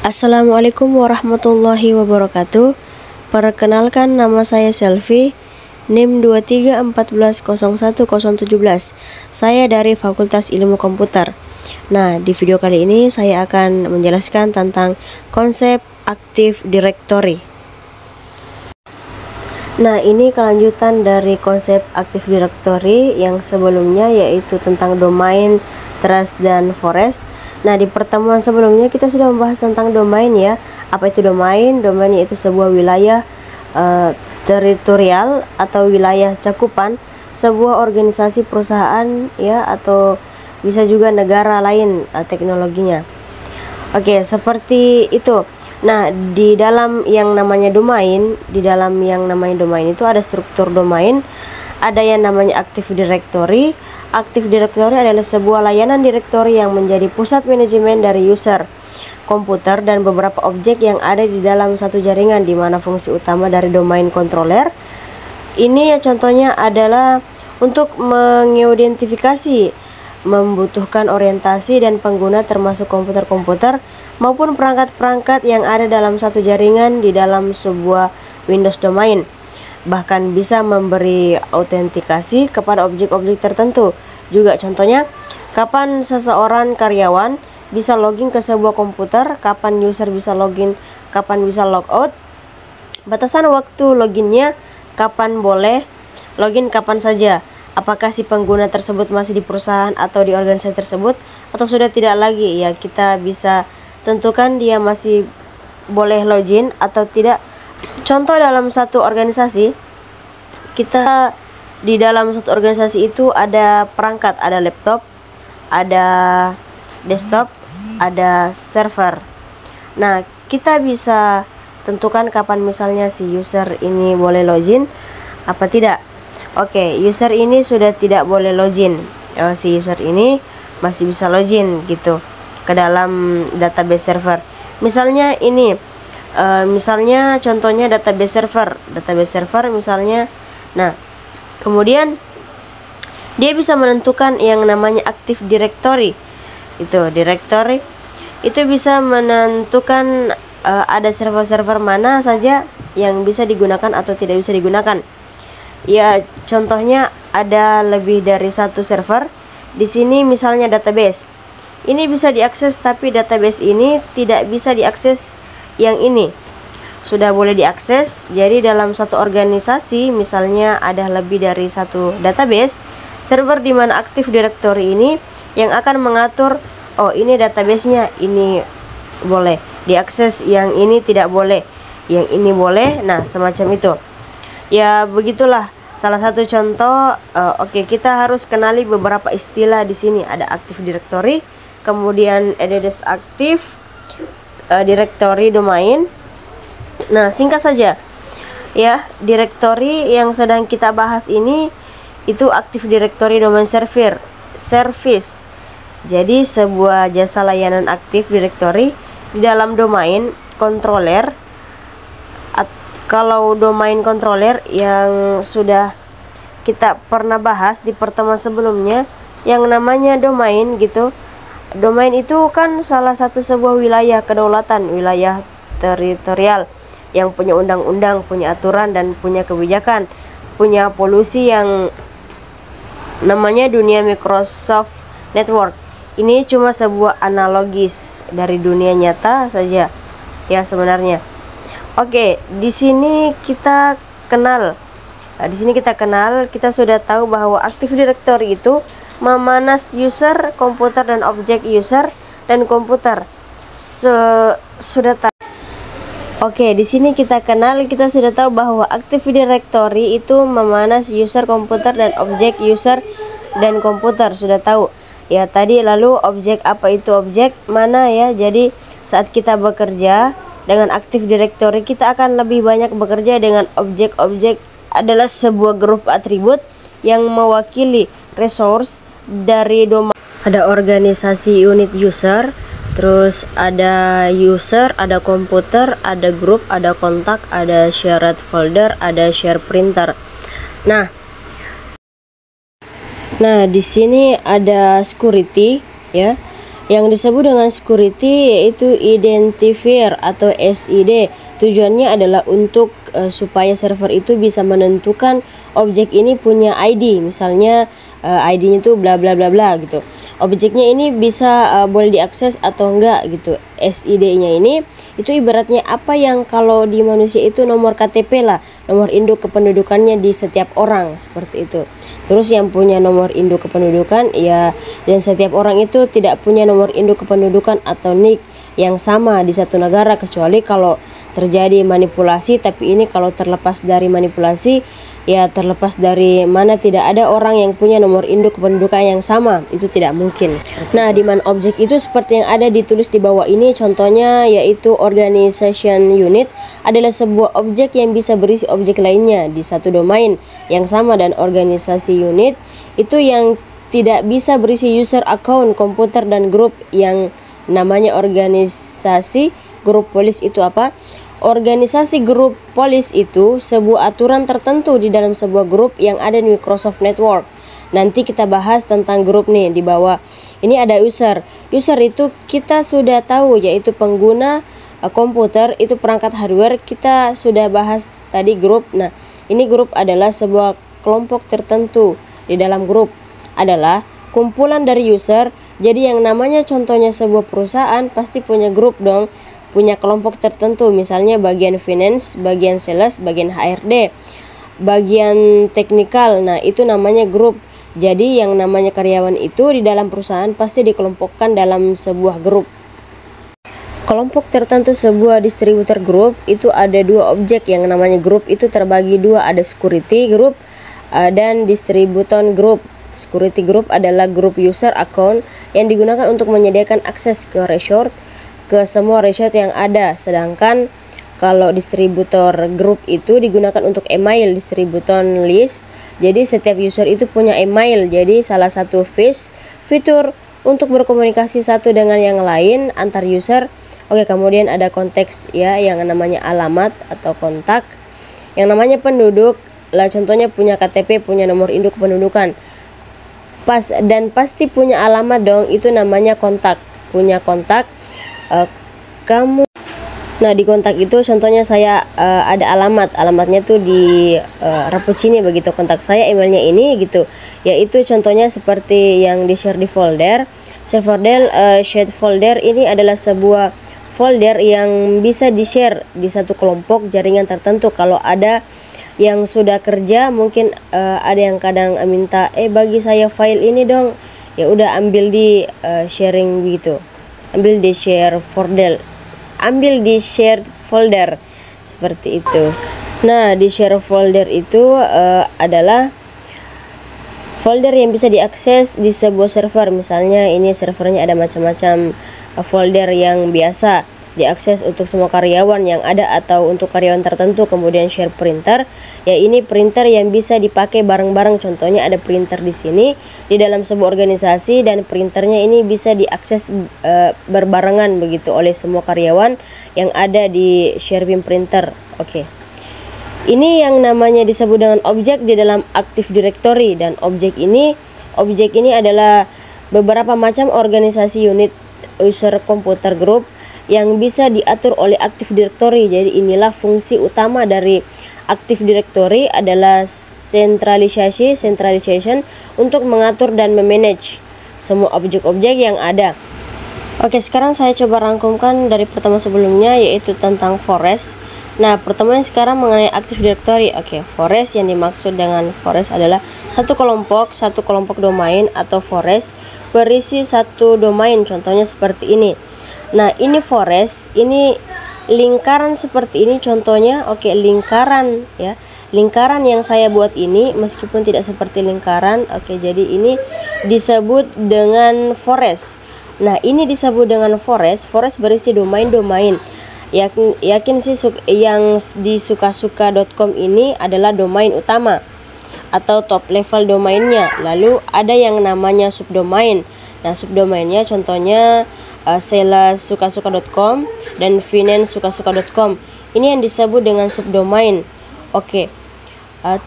Assalamualaikum warahmatullahi wabarakatuh. Perkenalkan, nama saya Selvi, NIM 2314010017. Saya dari Fakultas Ilmu Komputer. Nah, di video kali ini saya akan menjelaskan tentang konsep Active Directory. Nah, ini kelanjutan dari konsep Active Directory yang sebelumnya, yaitu tentang domain, trust, dan forest. Nah, di pertemuan sebelumnya kita sudah membahas tentang domain ya. Apa itu domain? Domain yaitu sebuah wilayah teritorial atau wilayah cakupan sebuah organisasi perusahaan ya, atau bisa juga negara lain teknologinya. Oke, seperti itu. Nah, di dalam yang namanya domain, itu ada struktur domain, ada yang namanya Active Directory. Active Directory adalah sebuah layanan direktori yang menjadi pusat manajemen dari user, komputer, dan beberapa objek yang ada di dalam satu jaringan, di mana fungsi utama dari domain controller ini ya contohnya adalah untuk mengidentifikasi, membutuhkan orientasi dan pengguna termasuk komputer-komputer maupun perangkat-perangkat yang ada dalam satu jaringan di dalam sebuah Windows domain. Bahkan bisa memberi autentikasi kepada objek-objek tertentu. Juga contohnya, kapan seseorang karyawan bisa login ke sebuah komputer, kapan user bisa login, kapan bisa logout, batasan waktu loginnya, kapan boleh login, kapan saja, apakah si pengguna tersebut masih di perusahaan atau di organisasi tersebut, atau sudah tidak lagi, ya kita bisa tentukan dia masih boleh login atau tidak. Contoh, dalam satu organisasi, kita di dalam satu organisasi itu ada perangkat, ada laptop, ada desktop, ada server. Nah, kita bisa tentukan kapan misalnya si user ini boleh login apa tidak. Oke, user ini sudah tidak boleh login. Si user ini masih bisa login gitu ke dalam database server. Misalnya ini, misalnya contohnya database server misalnya. Nah, kemudian dia bisa menentukan yang namanya Active Directory. Directory itu bisa menentukan ada server-server mana saja yang bisa digunakan atau tidak bisa digunakan. Ya, contohnya ada lebih dari satu server. Di sini misalnya database. Ini bisa diakses, tapi database ini tidak bisa diakses yang ini. Sudah boleh diakses. Jadi dalam satu organisasi misalnya ada lebih dari satu database, server di mana Active Directory ini yang akan mengatur, oh ini databasenya, ini boleh diakses, yang ini tidak boleh, yang ini boleh. Nah, semacam itu. Ya, begitulah salah satu contoh. Oke, kita harus kenali beberapa istilah di sini. Ada Active Directory, kemudian ada Active Directory domain. Nah, singkat saja ya, directory yang sedang kita bahas ini itu Active Directory Domain Service. Jadi sebuah jasa layanan Active Directory di dalam domain controller. Kalau domain controller yang sudah kita pernah bahas di pertemuan sebelumnya, yang namanya domain gitu. Domain itu kan salah satu sebuah wilayah kedaulatan, wilayah teritorial yang punya undang-undang, punya aturan, dan punya kebijakan, punya polusi yang namanya dunia Microsoft Network. Ini cuma sebuah analogis dari dunia nyata saja ya sebenarnya. Oke, di sini kita kenal. Kita sudah tahu bahwa Active Directory itu memanas user, komputer, dan objek user dan komputer. Sudah tahu. Oke, di sini kita sudah tahu bahwa Active Directory itu memanas user, komputer, dan objek user dan komputer. Sudah tahu ya tadi. Lalu objek, apa itu objek, mana ya? Jadi saat kita bekerja dengan Active Directory, kita akan lebih banyak bekerja dengan objek-objek. Adalah sebuah grup atribut yang mewakili resource dari domain. Ada organisasi unit user, terus ada user, ada komputer, ada grup, ada kontak, ada shared folder, ada share printer. Nah, di sini ada security ya. Yang disebut dengan security yaitu identifier atau SID. Tujuannya adalah untuk supaya server itu bisa menentukan objek ini punya ID, misalnya ID-nya itu bla bla bla bla gitu. Objeknya ini bisa boleh diakses atau enggak gitu. SID-nya ini itu ibaratnya apa yang kalau di manusia itu nomor KTP lah, nomor induk kependudukannya di setiap orang, seperti itu. Terus yang punya nomor induk kependudukan ya, dan setiap orang itu tidak punya nomor induk kependudukan atau NIK yang sama di satu negara, kecuali kalau terjadi manipulasi. Tapi ini kalau terlepas dari manipulasi, ya terlepas dari mana tidak ada orang yang punya nomor induk kependudukan yang sama, itu tidak mungkin. Nah, demand object itu seperti yang ada ditulis di bawah ini, contohnya yaitu organization unit adalah sebuah objek yang bisa berisi objek lainnya di satu domain yang sama, dan organisasi unit itu yang tidak bisa berisi user account, komputer, dan grup yang namanya organisasi. Grup polis itu apa? Organisasi grup polis itu sebuah aturan tertentu di dalam sebuah grup yang ada di Microsoft Network. Nanti kita bahas tentang grup nih di bawah. Ini ada user. User itu kita sudah tahu yaitu pengguna komputer, itu perangkat hardware. Kita sudah bahas tadi grup. Nah, ini grup adalah sebuah kelompok tertentu. Di dalam grup adalah kumpulan dari user. Jadi yang namanya contohnya sebuah perusahaan pasti punya grup dong, punya kelompok tertentu, misalnya bagian finance, bagian sales, bagian HRD, bagian teknikal. Nah, itu namanya grup. Jadi yang namanya karyawan itu di dalam perusahaan pasti dikelompokkan dalam sebuah grup. Kelompok tertentu sebuah distributor group itu ada dua objek yang namanya grup, itu terbagi dua, ada security group dan distributor group. Security group adalah grup user account yang digunakan untuk menyediakan akses ke resort, ke semua resort yang ada. Sedangkan kalau distributor group itu digunakan untuk email, distributor list. Jadi setiap user itu punya email. Jadi salah satu fitur untuk berkomunikasi satu dengan yang lain antar user. Oke, kemudian ada konteks ya, yang namanya alamat atau kontak. Yang namanya penduduk lah, contohnya punya KTP, punya nomor induk kependudukan. Dan pasti punya alamat dong, itu namanya kontak. Punya kontak. Nah, di kontak itu contohnya saya ada alamatnya tuh di Rappuccini begitu, kontak saya emailnya ini gitu, yaitu contohnya seperti yang di share di folder. Share folder ini adalah sebuah folder yang bisa di share di satu kelompok jaringan tertentu. Kalau ada yang sudah kerja, mungkin ada yang kadang minta bagi saya file ini dong, ya udah ambil di sharing gitu, ambil di share folder seperti itu. Nah, di share folder itu adalah folder yang bisa diakses di sebuah server. Misalnya ini servernya ada macam-macam folder yang biasa diakses untuk semua karyawan yang ada atau untuk karyawan tertentu. Kemudian share printer, ya ini printer yang bisa dipakai bareng-bareng. Contohnya ada printer di sini di dalam sebuah organisasi, dan printernya ini bisa diakses berbarengan begitu oleh semua karyawan yang ada di Sharebin printer. Oke. Ini yang namanya disebut dengan objek di dalam Active Directory, dan objek ini adalah beberapa macam organisasi unit user komputer group yang bisa diatur oleh Active Directory. Jadi inilah fungsi utama dari Active Directory adalah centralization untuk mengatur dan memanage semua objek-objek yang ada. Oke, sekarang saya coba rangkumkan dari pertemuan sebelumnya, yaitu tentang forest. Nah, pertemuan sekarang mengenai Active Directory. Oke, forest, yang dimaksud dengan forest adalah satu kelompok domain atau forest berisi satu domain, contohnya seperti ini. Nah, ini forest, ini lingkaran seperti ini contohnya. Oke, lingkaran ya. Lingkaran yang saya buat ini meskipun tidak seperti lingkaran. Oke, jadi ini disebut dengan forest. Nah, ini disebut dengan forest berisi domain-domain. Yakin sih yang di sukasuka.com ini adalah domain utama atau top level domainnya. Lalu ada yang namanya subdomain. Nah, subdomainnya contohnya sales sukasuka.com dan finance sukasuka.com. Ini yang disebut dengan subdomain. Oke.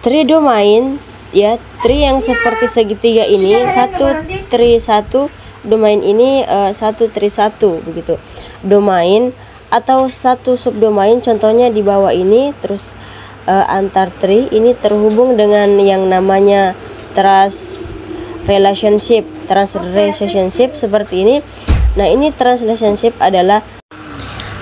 Tree domain ya, tree yang seperti segitiga ini, 1, tree 1 domain ini satu tree satu begitu. Domain atau satu subdomain contohnya di bawah ini, terus antar tree ini terhubung dengan yang namanya trust relationship seperti ini. Nah, ini trust relationship adalah,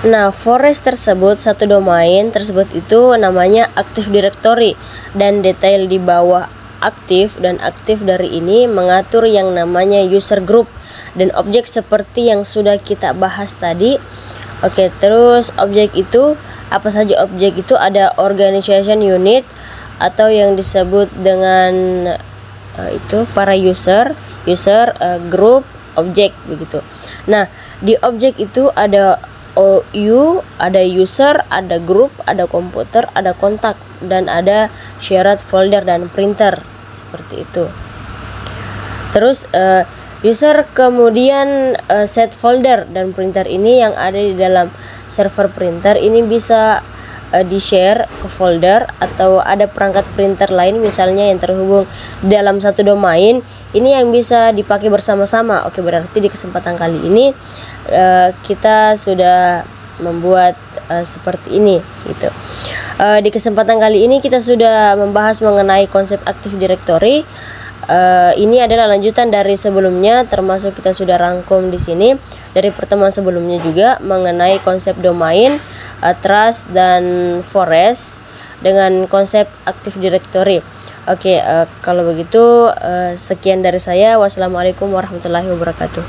nah, forest tersebut, satu domain tersebut itu namanya Active Directory, dan detail di bawah aktif dan aktif dari ini mengatur yang namanya user group dan objek seperti yang sudah kita bahas tadi. Oke, terus objek itu apa saja? Objek itu ada organization unit atau yang disebut dengan itu para user, group, objek begitu. Nah, di objek itu ada OU, ada user, ada group, ada komputer, ada kontak, dan ada shared folder dan printer seperti itu. Terus user kemudian set folder dan printer ini yang ada di dalam server printer ini bisa di-share ke folder, atau ada perangkat printer lain misalnya yang terhubung dalam satu domain ini yang bisa dipakai bersama-sama. Oke, berarti di kesempatan kali ini kita sudah membuat seperti ini gitu. Di kesempatan kali ini kita sudah membahas mengenai konsep Active Directory. Ini adalah lanjutan dari sebelumnya, termasuk kita sudah rangkum di sini dari pertemuan sebelumnya juga mengenai konsep domain, trust, dan forest dengan konsep Active Directory. Oke, kalau begitu sekian dari saya. Wassalamualaikum warahmatullahi wabarakatuh.